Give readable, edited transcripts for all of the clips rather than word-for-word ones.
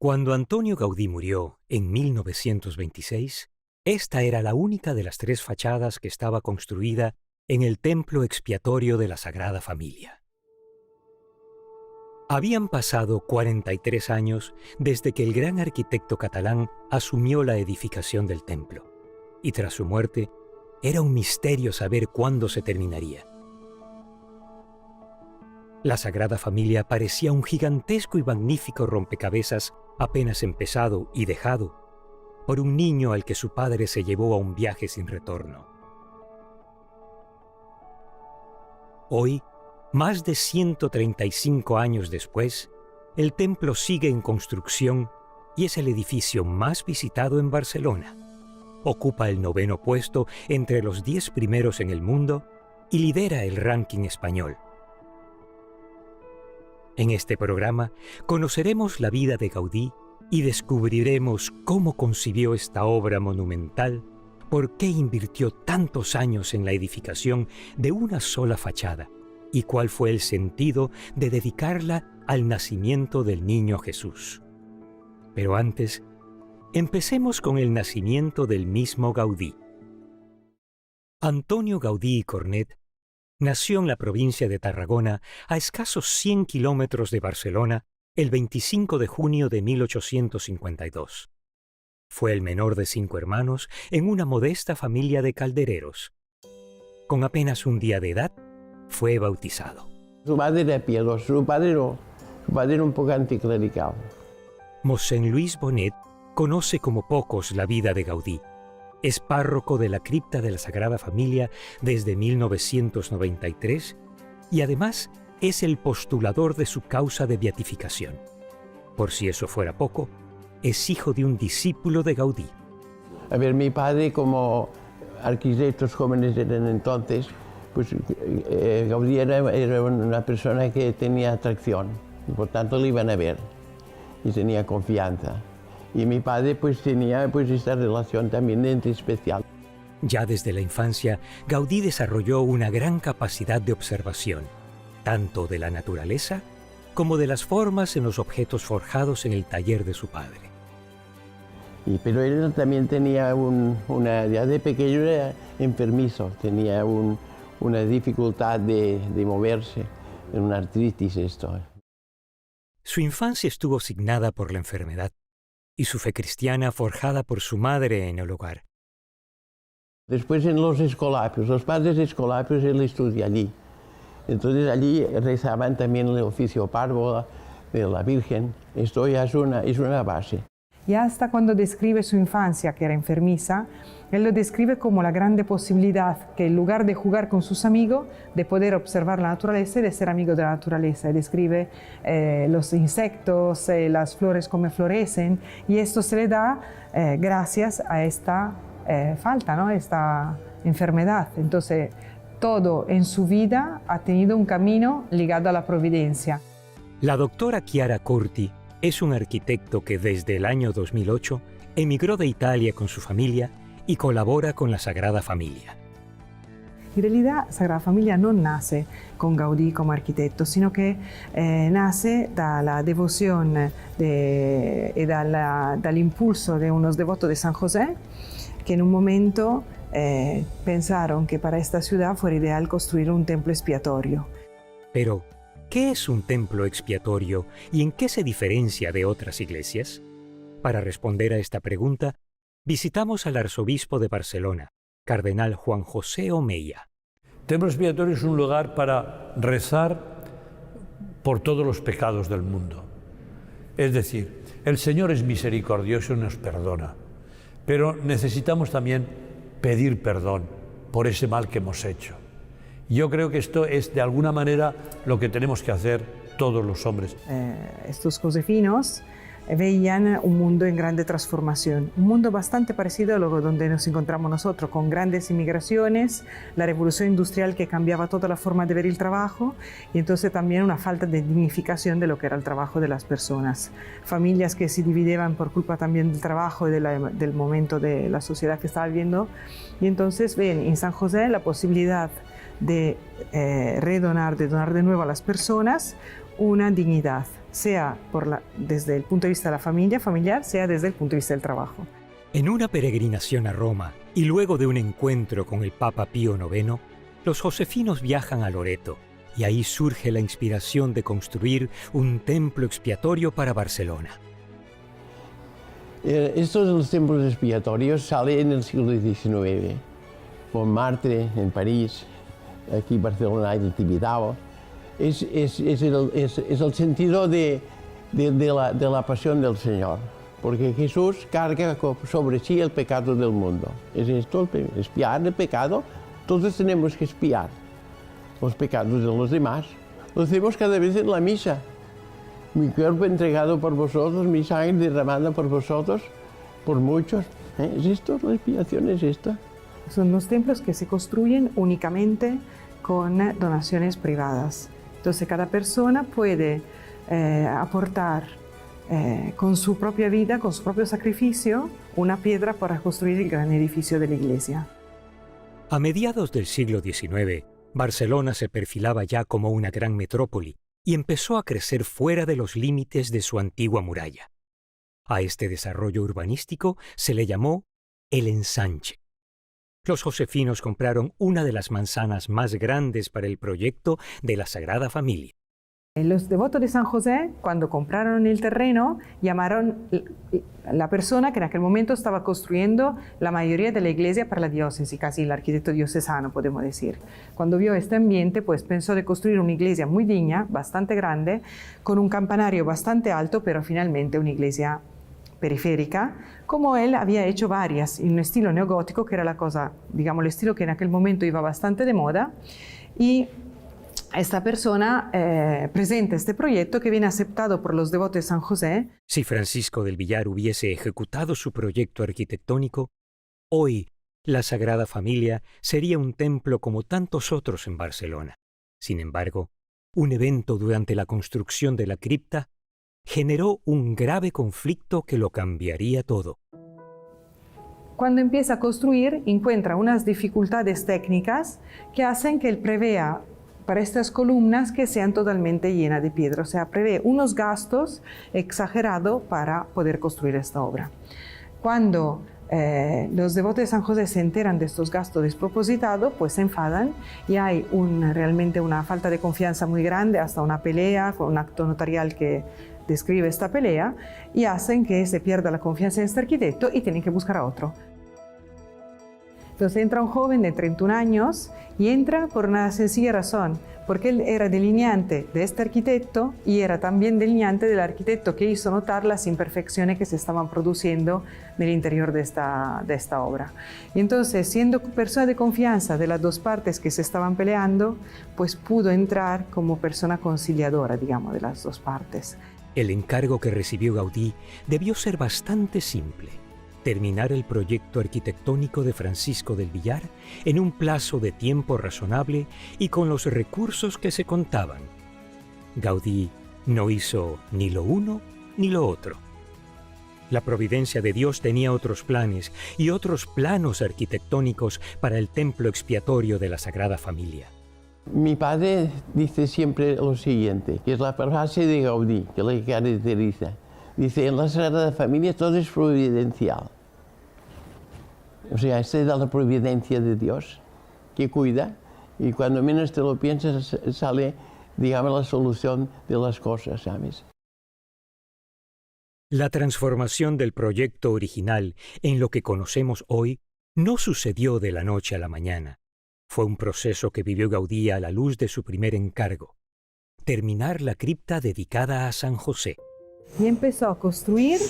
Cuando Antonio Gaudí murió en 1926, esta era la única de las tres fachadas que estaba construida en el templo expiatorio de la Sagrada Familia. Habían pasado 43 años desde que el gran arquitecto catalán asumió la edificación del templo, y tras su muerte, era un misterio saber cuándo se terminaría. La Sagrada Familia parecía un gigantesco y magnífico rompecabezas apenas empezado y dejado por un niño al que su padre se llevó a un viaje sin retorno. Hoy, más de 135 años después, el templo sigue en construcción y es el edificio más visitado en Barcelona. Ocupa el 9º puesto entre los 10 primeros en el mundo y lidera el ranking español. En este programa conoceremos la vida de Gaudí y descubriremos cómo concibió esta obra monumental, por qué invirtió tantos años en la edificación de una sola fachada y cuál fue el sentido de dedicarla al nacimiento del niño Jesús. Pero antes, empecemos con el nacimiento del mismo Gaudí. Antonio Gaudí y Cornet nació en la provincia de Tarragona, a escasos 100 kilómetros de Barcelona, el 25 de junio de 1852. Fue el menor de 5 hermanos en una modesta familia de caldereros. Con apenas un día de edad, fue bautizado. Su madre era piadoso, su padre no. Su padre era un poco anticlerical. Mosén Luis Bonet conoce como pocos la vida de Gaudí. Es párroco de la cripta de la Sagrada Familia desde 1993 y además es el postulador de su causa de beatificación. Por si eso fuera poco, es hijo de un discípulo de Gaudí. A ver, mi padre, como arquitectos jóvenes eran entonces, pues Gaudí era una persona que tenía atracción y por tanto le iban a ver y tenía confianza. Y mi padre pues tenía esta relación también entre especial. Ya desde la infancia, Gaudí desarrolló una gran capacidad de observación, tanto de la naturaleza como de las formas en los objetos forjados en el taller de su padre. Pero él también tenía ya de pequeño era enfermizo, tenía una dificultad de moverse, una artritis esto. Su infancia estuvo signada por la enfermedad y su fe cristiana forjada por su madre en el hogar. Después en los escolapios, los padres escolapios él estudia allí. Entonces allí rezaban también el oficio párvulo de la Virgen. Esto ya es una base. Y hasta cuando describe su infancia, que era enfermiza, él lo describe como la grande posibilidad que en lugar de jugar con sus amigos, de poder observar la naturaleza y de ser amigo de la naturaleza. Y describe los insectos, las flores como florecen, y esto se le da gracias a esta falta, ¿no? Esta enfermedad. Entonces, todo en su vida ha tenido un camino ligado a la providencia. La doctora Chiara Corti es un arquitecto que desde el año 2008 emigró de Italia con su familia y colabora con la Sagrada Familia. En realidad, Sagrada Familia no nace con Gaudí como arquitecto, sino que nace dalla devoción y dall'impulso de unos devotos de San José, que en un momento pensaron que para esta ciudad fuera ideal construir un templo expiatorio. Pero, ¿qué es un templo expiatorio y en qué se diferencia de otras iglesias? Para responder a esta pregunta, visitamos al arzobispo de Barcelona, cardenal Juan José Omeya. Templo expiatorio es un lugar para rezar por todos los pecados del mundo. Es decir, el Señor es misericordioso y nos perdona, pero necesitamos también pedir perdón por ese mal que hemos hecho. Yo creo que esto es de alguna manera lo que tenemos que hacer todos los hombres. Estos josefinos veían un mundo en grande transformación, un mundo bastante parecido a lo donde nos encontramos nosotros, con grandes inmigraciones, la revolución industrial que cambiaba toda la forma de ver el trabajo y entonces también una falta de dignificación de lo que era el trabajo de las personas. Familias que se dividían por culpa también del trabajo y del momento de la sociedad que estaba viviendo, y entonces ven en San José la posibilidad de donar de nuevo a las personas una dignidad. sea desde el punto de vista de la familia familiar, sea desde el punto de vista del trabajo. En una peregrinación a Roma y luego de un encuentro con el Papa Pío IX, los josefinos viajan a Loreto y ahí surge la inspiración de construir un templo expiatorio para Barcelona. Estos de los templos expiatorios salen en el siglo XIX. Montmartre, en París, aquí en Barcelona hay el Tibidabo. Es el sentido de la pasión del Señor, porque Jesús carga sobre sí el pecado del mundo. Es esto, espiar el pecado. Todos tenemos que espiar los pecados de los demás. Lo hacemos cada vez en la misa. Mi cuerpo entregado por vosotros, mi sangre derramada por vosotros, por muchos. ¿Es esto? La expiación es esta. Son los templos que se construyen únicamente con donaciones privadas. Entonces cada persona puede aportar con su propia vida, con su propio sacrificio, una piedra para construir el gran edificio de la iglesia. A mediados del siglo XIX, Barcelona se perfilaba ya como una gran metrópoli y empezó a crecer fuera de los límites de su antigua muralla. A este desarrollo urbanístico se le llamó el ensanche. Los josefinos compraron una de las manzanas más grandes para el proyecto de la Sagrada Familia. Los devotos de San José, cuando compraron el terreno, llamaron a la persona que en aquel momento estaba construyendo la mayoría de la iglesia para la diócesis, casi el arquitecto diocesano, podemos decir. Cuando vio este ambiente, pues pensó de construir una iglesia muy digna, bastante grande, con un campanario bastante alto, pero finalmente una iglesia periférica, como él había hecho varias, en un estilo neogótico, que era la cosa, digamos, el estilo que en aquel momento iba bastante de moda, y esta persona presenta este proyecto que viene aceptado por los devotos de San José. Si Francisco del Villar hubiese ejecutado su proyecto arquitectónico, hoy la Sagrada Familia sería un templo como tantos otros en Barcelona. Sin embargo, un evento durante la construcción de la cripta generó un grave conflicto que lo cambiaría todo. Cuando empieza a construir, encuentra unas dificultades técnicas que hacen que él prevea para estas columnas que sean totalmente llenas de piedra, o sea, prevé unos gastos exagerados para poder construir esta obra. Cuando los devotos de San José se enteran de estos gastos despropositados, pues se enfadan y hay realmente una falta de confianza muy grande, hasta una pelea con un acto notarial que describe esta pelea, y hacen que se pierda la confianza en este arquitecto y tienen que buscar a otro. Entonces entra un joven de 31 años y entra por una sencilla razón, porque él era delineante de este arquitecto y era también delineante del arquitecto que hizo notar las imperfecciones que se estaban produciendo en el interior de esta obra. Y entonces, siendo persona de confianza de las dos partes que se estaban peleando, pues pudo entrar como persona conciliadora, digamos, de las dos partes. El encargo que recibió Gaudí debió ser bastante simple: terminar el proyecto arquitectónico de Francisco del Villar en un plazo de tiempo razonable y con los recursos que se contaban. Gaudí no hizo ni lo uno ni lo otro. La providencia de Dios tenía otros planes y otros planos arquitectónicos para el templo expiatorio de la Sagrada Familia. Mi padre dice siempre lo siguiente, que es la frase de Gaudí, que le caracteriza. Dice, en la Sagrada Familia todo es providencial. O sea, esta es la providencia de Dios, que cuida, y cuando menos te lo piensas sale, digamos, la solución de las cosas, ¿sabes? La transformación del proyecto original en lo que conocemos hoy no sucedió de la noche a la mañana. Fue un proceso que vivió Gaudí a la luz de su primer encargo: terminar la cripta dedicada a San José. Y empezó a construir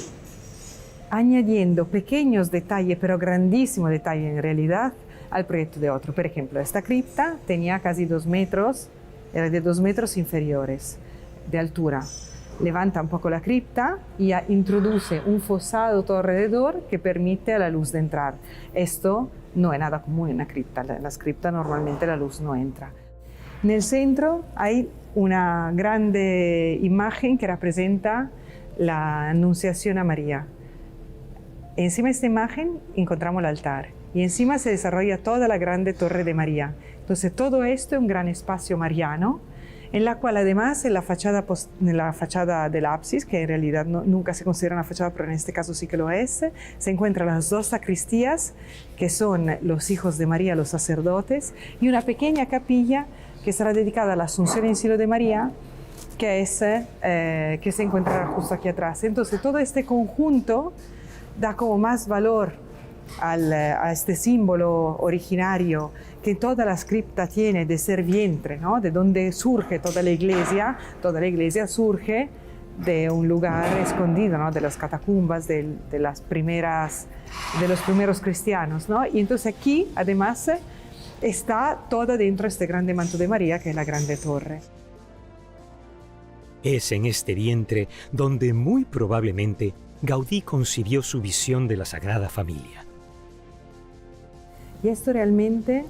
añadiendo pequeños detalles, pero grandísimos detalles en realidad, al proyecto de otro. Por ejemplo, esta cripta tenía casi 2 metros, era de 2 metros inferiores de altura. Levanta un poco la cripta y introduce un fosado todo alrededor que permite a la luz de entrar. Esto no es nada común en la cripta. En las criptas normalmente la luz no entra. En el centro hay una grande imagen que representa la Anunciación a María. Encima de esta imagen encontramos el altar y encima se desarrolla toda la grande torre de María. Entonces todo esto es un gran espacio mariano en la cual además en la fachada del ábside, que en realidad nunca se considera una fachada, pero en este caso sí que lo es, se encuentran las dos sacristías, que son los hijos de María, los sacerdotes, y una pequeña capilla que será dedicada a la Asunción en Cielo de María, que se encuentra justo aquí atrás. Entonces todo este conjunto da como más valor a este símbolo originario que toda la cripta tiene de ser vientre, ¿no? De donde surge toda la iglesia. Toda la iglesia surge de un lugar escondido, ¿no? De las catacumbas de los primeros cristianos, ¿no? Y entonces aquí además está toda dentro de este grande manto de María, que es la grande torre. Es en este vientre donde muy probablemente Gaudí concibió su visión de la Sagrada Familia. Y esto realmente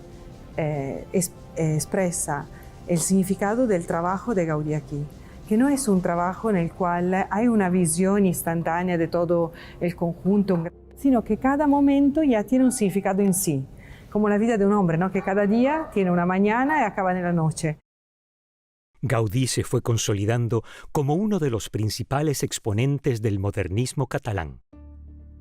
expresa el significado del trabajo de Gaudí aquí, que no es un trabajo en el cual hay una visión instantánea de todo el conjunto, sino que cada momento ya tiene un significado en sí, como la vida de un hombre, ¿no? Que cada día tiene una mañana y acaba en la noche. Gaudí se fue consolidando como uno de los principales exponentes del modernismo catalán.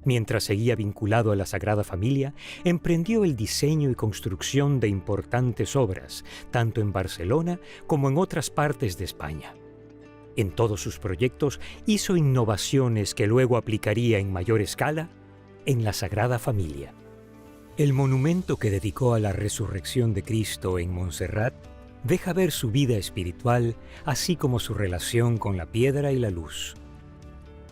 Mientras seguía vinculado a la Sagrada Familia, emprendió el diseño y construcción de importantes obras, tanto en Barcelona como en otras partes de España. En todos sus proyectos hizo innovaciones que luego aplicaría en mayor escala en la Sagrada Familia. El monumento que dedicó a la resurrección de Cristo en Montserrat deja ver su vida espiritual, así como su relación con la piedra y la luz.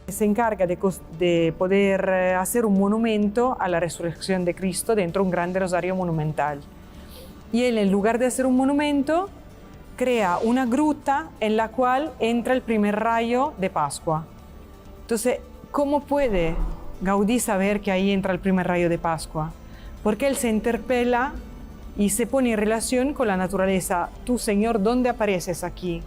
Se encarga de poder hacer un monumento a la resurrección de Cristo dentro de un grande rosario monumental. Y él, en lugar de hacer un monumento, crea una gruta en la cual entra el primer rayo de Pascua. Entonces, ¿cómo puede Gaudí saber que ahí entra el primer rayo de Pascua? Porque él se interpela y se pone en relación con la naturaleza. Tú, Señor, ¿dónde apareces aquí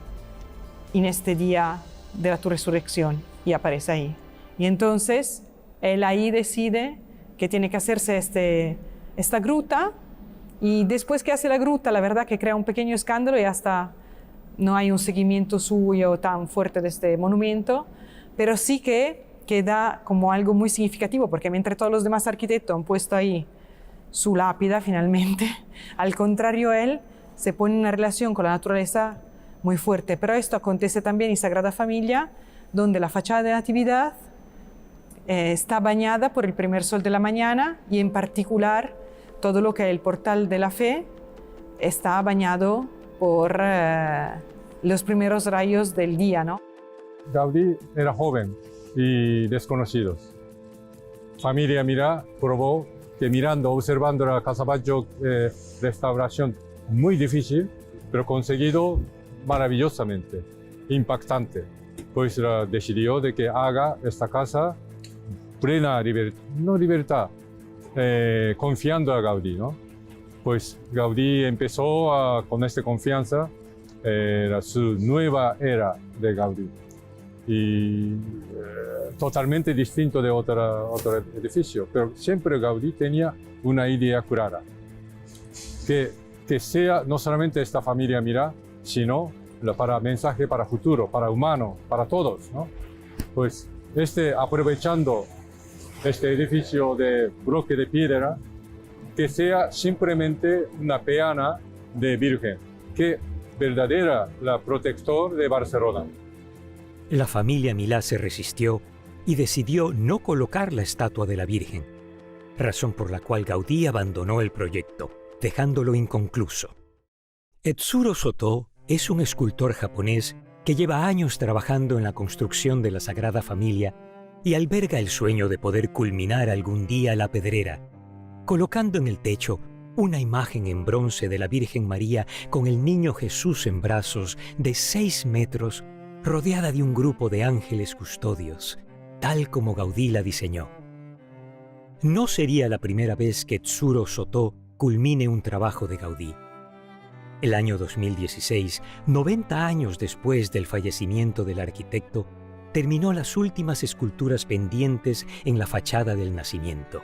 en este día de tu resurrección? Y aparece ahí. Y entonces él ahí decide que tiene que hacerse esta gruta, y después que hace la gruta, la verdad que crea un pequeño escándalo y hasta no hay un seguimiento suyo tan fuerte de este monumento, pero sí que queda como algo muy significativo, porque mientras todos los demás arquitectos han puesto ahí su lápida finalmente, al contrario, él se pone en una relación con la naturaleza muy fuerte. Pero esto acontece también en Sagrada Familia, donde la fachada de Natividad está bañada por el primer sol de la mañana, y en particular todo lo que es el portal de la fe está bañado por los primeros rayos del día, ¿no? Gaudí era joven y desconocido. Familia Mirá probó que observando la Casa Batlló, restauración muy difícil, pero conseguido maravillosamente, impactante. Pues decidió de que haga esta casa plena libertad, confiando a Gaudí, ¿no? Pues Gaudí empezó con esta confianza su nueva era de Gaudí, y totalmente distinto de otro edificio, pero siempre Gaudí tenía una idea clara, que sea no solamente esta familia Mirá, sino para mensaje para futuro, para humano, para todos, ¿no? Pues aprovechando este edificio de bloque de piedra, que sea simplemente una peana de Virgen, que verdadera la protector de Barcelona. La familia Milá se resistió y decidió no colocar la estatua de la Virgen, razón por la cual Gaudí abandonó el proyecto, dejándolo inconcluso. Etsuro Sotó es un escultor japonés que lleva años trabajando en la construcción de la Sagrada Familia y alberga el sueño de poder culminar algún día la pedrera, colocando en el techo una imagen en bronce de la Virgen María con el niño Jesús en brazos de 6 metros, rodeada de un grupo de ángeles custodios, tal como Gaudí la diseñó. No sería la primera vez que Etsuro Sotó culmine un trabajo de Gaudí. El año 2016, 90 años después del fallecimiento del arquitecto, terminó las últimas esculturas pendientes en la fachada del Nacimiento.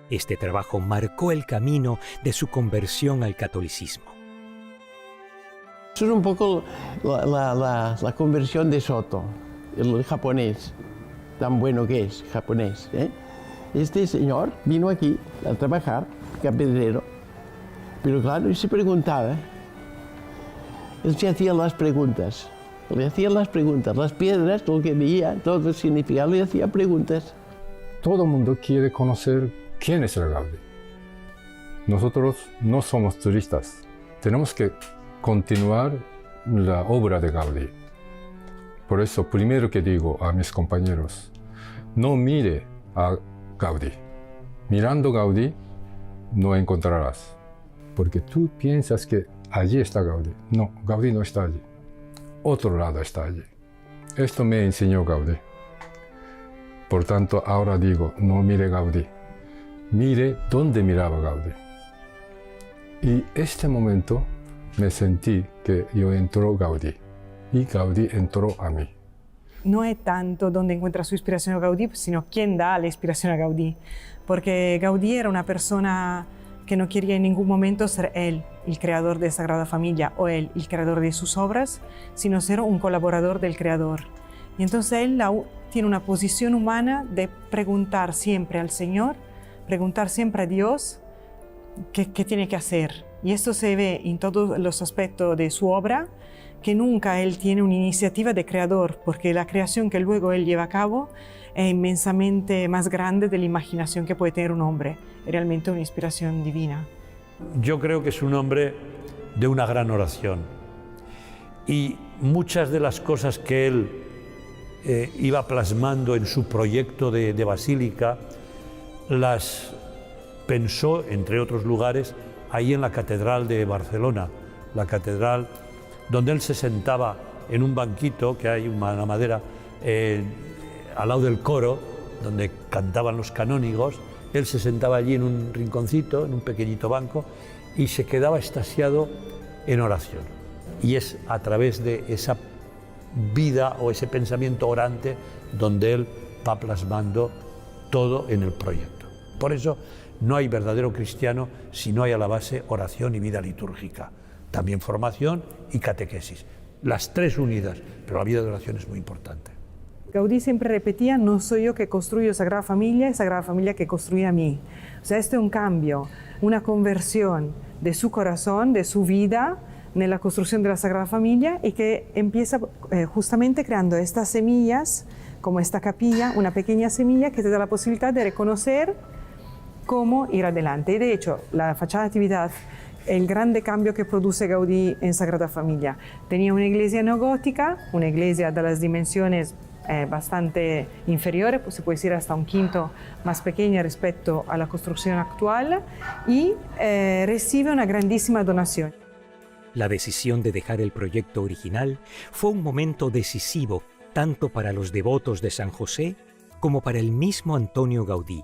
Este trabajo marcó el camino de su conversión al catolicismo. Eso es un poco la conversión de Soto, el japonés, tan bueno que es, japonés. Este señor vino aquí a trabajar, carpintero, pero claro, él se preguntaba, él se hacía las preguntas, las piedras, todo lo que veía, todo el significado, le hacía preguntas. Todo el mundo quiere conocer quién es el Gaudí. Nosotros no somos turistas, tenemos que continuar la obra de Gaudí. Por eso, primero que digo a mis compañeros, no mire a Gaudí. Mirando Gaudí, no encontrarás. Porque tú piensas que allí está Gaudí. No, Gaudí no está allí. Otro lado está allí. Esto me enseñó Gaudí. Por tanto, ahora digo, no mire Gaudí. Mire dónde miraba Gaudí. Y este momento me sentí que yo entró Gaudí. Y Gaudí entró a mí. No es tanto donde encuentra su inspiración a Gaudí, sino quién da la inspiración a Gaudí. Porque Gaudí era una persona que no quería en ningún momento ser él el creador de Sagrada Familia o él el creador de sus obras, sino ser un colaborador del creador. Y entonces él tiene una posición humana de preguntar siempre al Señor, preguntar siempre a Dios qué tiene que hacer. Y esto se ve en todos los aspectos de su obra, que nunca él tiene una iniciativa de creador, porque la creación que luego él lleva a cabo es inmensamente más grande de la imaginación que puede tener un hombre. Es realmente una inspiración divina. Yo creo que es un hombre de una gran oración. Y muchas de las cosas que él iba plasmando en su proyecto de basílica, las pensó, entre otros lugares, ahí en la Catedral de Barcelona, la catedral donde él se sentaba en un banquito, que hay una madera, al lado del coro, donde cantaban los canónigos. Él se sentaba allí en un rinconcito, en un pequeñito banco, y se quedaba extasiado en oración. Y es a través de esa vida o ese pensamiento orante donde él va plasmando todo en el proyecto. Por eso no hay verdadero cristiano si no hay a la base oración y vida litúrgica. También formación y catequesis. Las tres unidas, pero la vida de oración es muy importante. Gaudí siempre repetía, no soy yo que construyo Sagrada Familia, es Sagrada Familia que construye a mí. O sea, este es un cambio, una conversión de su corazón, de su vida, en la construcción de la Sagrada Familia, y que empieza justamente creando estas semillas, como esta capilla, una pequeña semilla que te da la posibilidad de reconocer cómo ir adelante. Y de hecho, la fachada de actividad, el grande cambio que produce Gaudí en Sagrada Familia. Tenía una iglesia neogótica, una iglesia de las dimensiones bastante inferiores, pues se puede decir hasta un quinto más pequeña respecto a la construcción actual, y recibe una grandísima donación. La decisión de dejar el proyecto original fue un momento decisivo tanto para los devotos de San José como para el mismo Antonio Gaudí,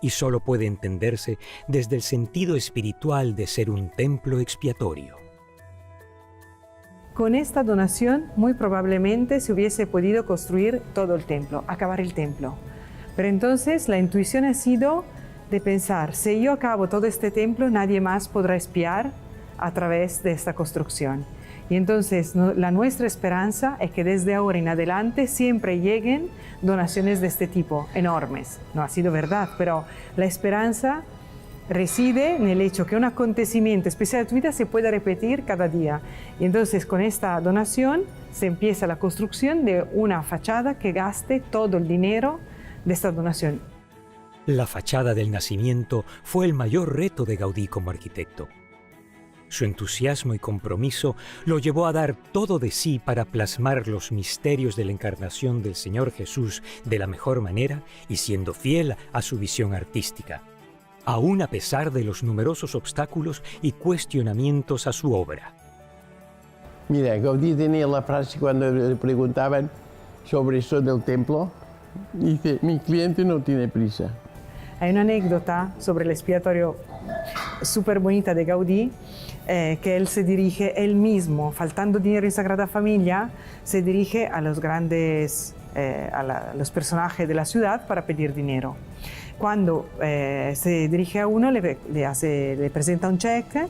y solo puede entenderse desde el sentido espiritual de ser un templo expiatorio. Con esta donación, muy probablemente se hubiese podido construir todo el templo, acabar el templo. Pero entonces la intuición ha sido de pensar, si yo acabo todo este templo, nadie más podrá espiar a través de esta construcción. Y entonces la nuestra esperanza es que desde ahora en adelante siempre lleguen donaciones de este tipo, enormes. No ha sido verdad, pero la esperanza reside en el hecho que un acontecimiento especial de tu vida se pueda repetir cada día. Y entonces con esta donación se empieza la construcción de una fachada que gaste todo el dinero de esta donación. La fachada del nacimiento fue el mayor reto de Gaudí como arquitecto. Su entusiasmo y compromiso lo llevó a dar todo de sí para plasmar los misterios de la encarnación del Señor Jesús de la mejor manera y siendo fiel a su visión artística, aún a pesar de los numerosos obstáculos y cuestionamientos a su obra. Mira, Gaudí tenía la frase cuando le preguntaban sobre eso del templo, dice, mi cliente no tiene prisa. Hay una anécdota sobre el expiatorio súper bonita de Gaudí, que él se dirige él mismo, faltando dinero en Sagrada Familia, se dirige a los grandes, los personajes de la ciudad para pedir dinero. Cuando se dirige a uno, le presenta un cheque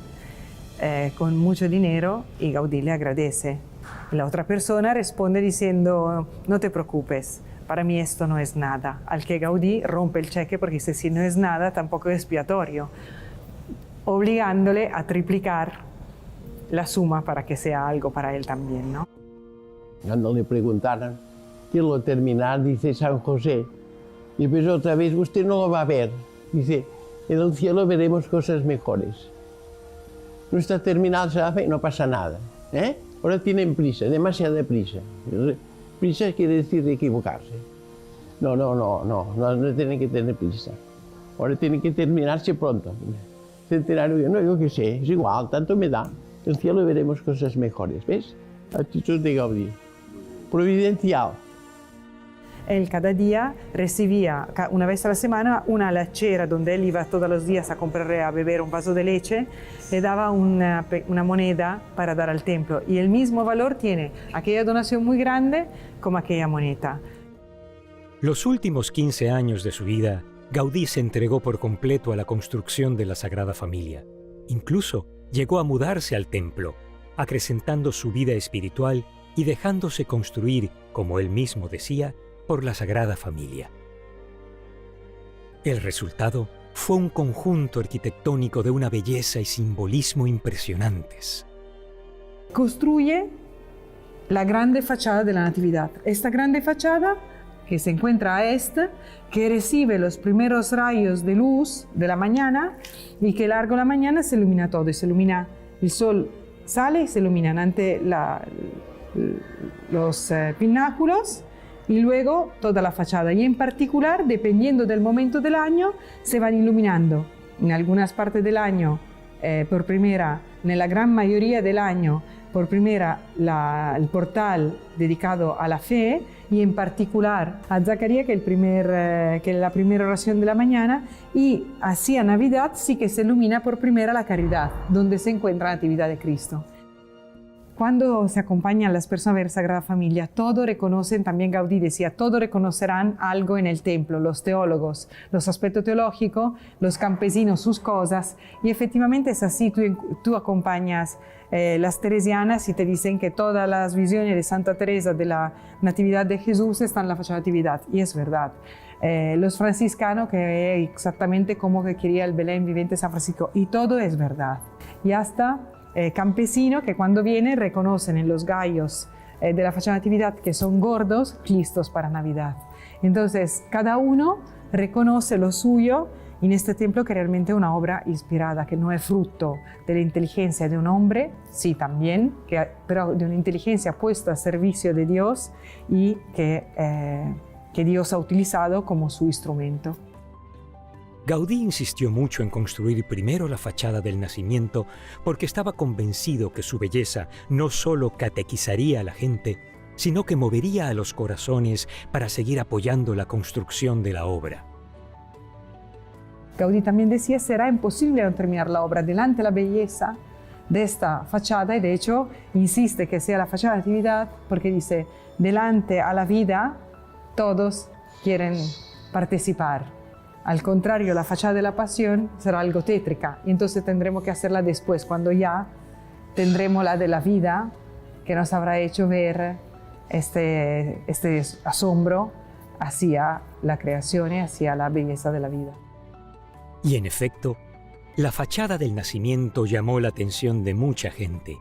con mucho dinero y Gaudí le agradece. La otra persona responde diciendo, no te preocupes, para mí esto no es nada. Al que Gaudí rompe el cheque porque dice, si no es nada, tampoco es expiatorio, obligándole a triplicar la suma para que sea algo para él también, ¿no? Cuando le preguntaron, quiero terminar, dice San José, y pues otra vez, usted no lo va a ver. Dice, en el cielo veremos cosas mejores. No está terminado, se hace y no pasa nada. Ahora tienen prisa, demasiada prisa. Prisa quiere decir equivocarse. No tienen que tener prisa. Ahora tienen que terminarse pronto. Centenario, no, yo qué sé, es igual, tanto me da. En el cielo veremos cosas mejores, ¿ves? Actitud de Gaudí. Providencial. Él cada día recibía, una vez a la semana, una lechera donde él iba todos los días a comprar, a beber un vaso de leche, le daba una moneda para dar al templo. Y el mismo valor tiene aquella donación muy grande como aquella moneda. Los últimos 15 años de su vida, Gaudí se entregó por completo a la construcción de la Sagrada Familia. Incluso llegó a mudarse al templo, acrecentando su vida espiritual y dejándose construir, como él mismo decía, por la Sagrada Familia. El resultado fue un conjunto arquitectónico de una belleza y simbolismo impresionantes. Construye la grande fachada de la Natividad. Esta grande fachada, que se encuentra a este, que recibe los primeros rayos de luz de la mañana y que largo la mañana se ilumina todo. Y se ilumina, el sol sale y se iluminan ante los pináculos y luego toda la fachada. Y en particular, dependiendo del momento del año, se van iluminando. En algunas partes del año, por primera, en la gran mayoría del año, por primera el portal dedicado a la fe y en particular a Zacarías, que es la primera oración de la mañana, y así a Navidad sí que se ilumina por primera la caridad, donde se encuentra la Natividad de Cristo. Cuando se acompañan las personas a ver Sagrada Familia, todos reconocen, también Gaudí decía, todos reconocerán algo en el templo, los teólogos, los aspectos teológicos, los campesinos, sus cosas, y efectivamente es así, tú acompañas las teresianas y te dicen que todas las visiones de Santa Teresa de la Natividad de Jesús están en la fachada de Natividad, y es verdad. Los franciscanos, que es exactamente como que quería el Belén viviente San Francisco, y todo es verdad. Y hasta campesinos que cuando vienen reconocen en los gallos de la fachada de Natividad que son gordos, listos para Navidad. Entonces, cada uno reconoce lo suyo en este templo, que realmente es una obra inspirada, que no es fruto de la inteligencia de un hombre, sí también, pero de una inteligencia puesta al servicio de Dios y que Dios ha utilizado como su instrumento. Gaudí insistió mucho en construir primero la fachada del nacimiento porque estaba convencido que su belleza no solo catequizaría a la gente, sino que movería a los corazones para seguir apoyando la construcción de la obra. Gaudí también decía, será imposible no terminar la obra delante de la belleza de esta fachada, y de hecho insiste que sea la fachada de Natividad porque dice, delante a la vida todos quieren participar. Al contrario, la fachada de la Pasión será algo tétrica, y entonces tendremos que hacerla después, cuando ya tendremos la de la vida, que nos habrá hecho ver este asombro hacia la creación y hacia la belleza de la vida. Y en efecto, la fachada del nacimiento llamó la atención de mucha gente,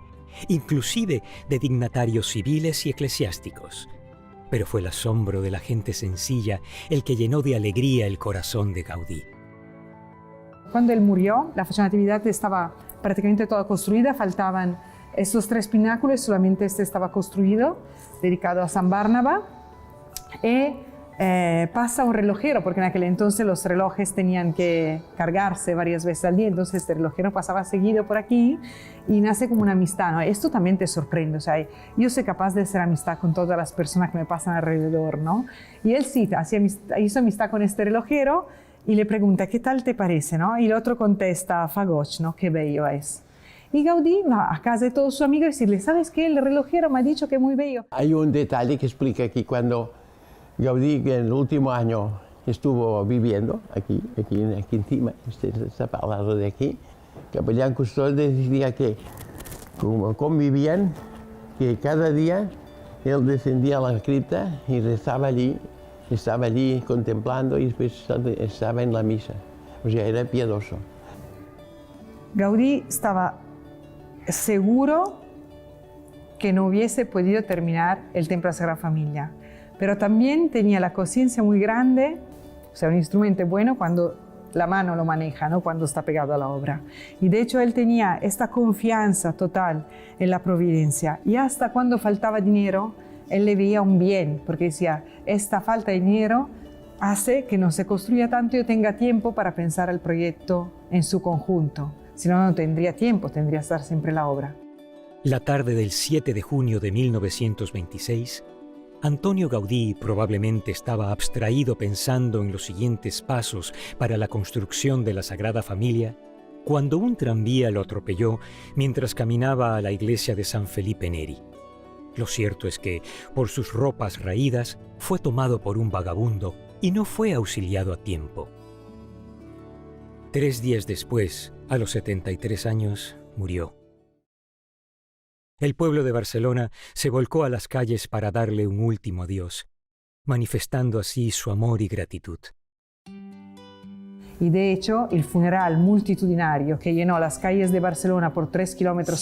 inclusive de dignatarios civiles y eclesiásticos. Pero fue el asombro de la gente sencilla el que llenó de alegría el corazón de Gaudí. Cuando él murió, la fachada de Natividad estaba prácticamente toda construida, faltaban estos 3 pináculos, solamente este estaba construido, dedicado a San Barnaba, y pasa un relojero, porque en aquel entonces los relojes tenían que cargarse varias veces al día, entonces este relojero pasaba seguido por aquí y nace como una amistad, ¿no? Esto también te sorprende, o sea, yo soy capaz de hacer amistad con todas las personas que me pasan alrededor, ¿no? Y él sí, hizo amistad con este relojero y le pregunta, ¿qué tal te parece, no? Y el otro contesta, fagoch, ¿no? Qué bello es. Y Gaudí va a casa de todos sus amigos y decirle, ¿sabes qué? El relojero me ha dicho que es muy bello. Hay un detalle que explica aquí cuando Gaudí, que en el último año estuvo viviendo aquí encima, está al lado de aquí, Capellán Custode decía que, como convivían, que cada día él descendía a la cripta y rezaba allí, estaba allí contemplando y después estaba en la misa. O sea, era piadoso. Gaudí estaba seguro que no hubiese podido terminar el Templo de la Sagrada Familia, pero también tenía la conciencia muy grande, o sea, un instrumento bueno cuando la mano lo maneja, ¿no? Cuando está pegado a la obra. Y de hecho él tenía esta confianza total en la providencia, y hasta cuando faltaba dinero, él le veía un bien, porque decía, esta falta de dinero hace que no se construya tanto y yo tenga tiempo para pensar el proyecto en su conjunto. Si no, no tendría tiempo, tendría que estar siempre en la obra. La tarde del 7 de junio de 1926, Antonio Gaudí probablemente estaba abstraído pensando en los siguientes pasos para la construcción de la Sagrada Familia, cuando un tranvía lo atropelló mientras caminaba a la iglesia de San Felipe Neri. Lo cierto es que, por sus ropas raídas, fue tomado por un vagabundo y no fue auxiliado a tiempo. 3 días después, a los 73 años, murió. El pueblo de Barcelona se volcó a las calles para darle un último adiós, manifestando así su amor y gratitud. Y de hecho, el funeral multitudinario que llenó las calles de Barcelona por 3,5 kilómetros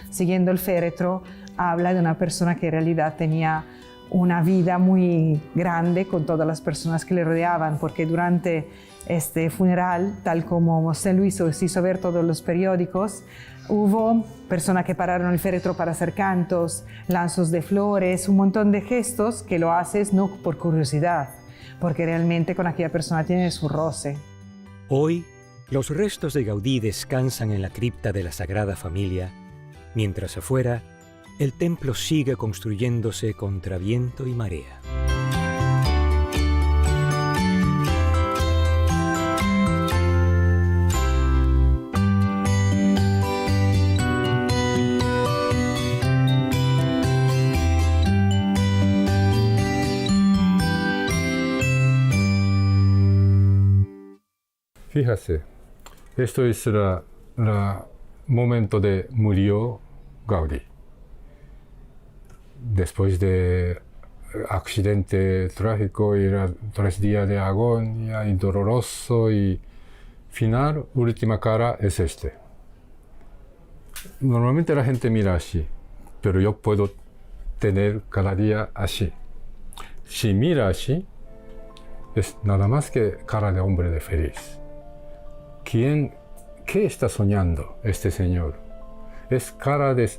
siguiendo el féretro, habla de una persona que en realidad tenía una vida muy grande con todas las personas que le rodeaban, porque durante este funeral, tal como Mosén Luis se hizo ver todos los periódicos, hubo personas que pararon el féretro para hacer cantos, lanzos de flores, un montón de gestos que lo haces no por curiosidad, porque realmente con aquella persona tiene su roce. Hoy, los restos de Gaudí descansan en la cripta de la Sagrada Familia, mientras afuera, el templo sigue construyéndose contra viento y marea. Fíjese, esto es el momento de murió Gaudí. Después de accidente trágico y 3 días de agonía y doloroso y final, última cara es este. Normalmente la gente mira así, pero yo puedo tener cada día así. Si mira así, es nada más que cara de hombre de feliz. ¿Qué está soñando este señor? Es cara de,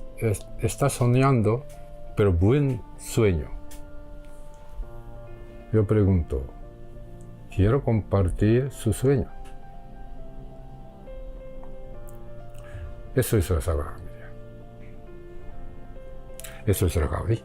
está soñando, pero buen sueño. Yo pregunto, quiero compartir su sueño. Eso es la Sagrada Familia. Eso es la Gaudí.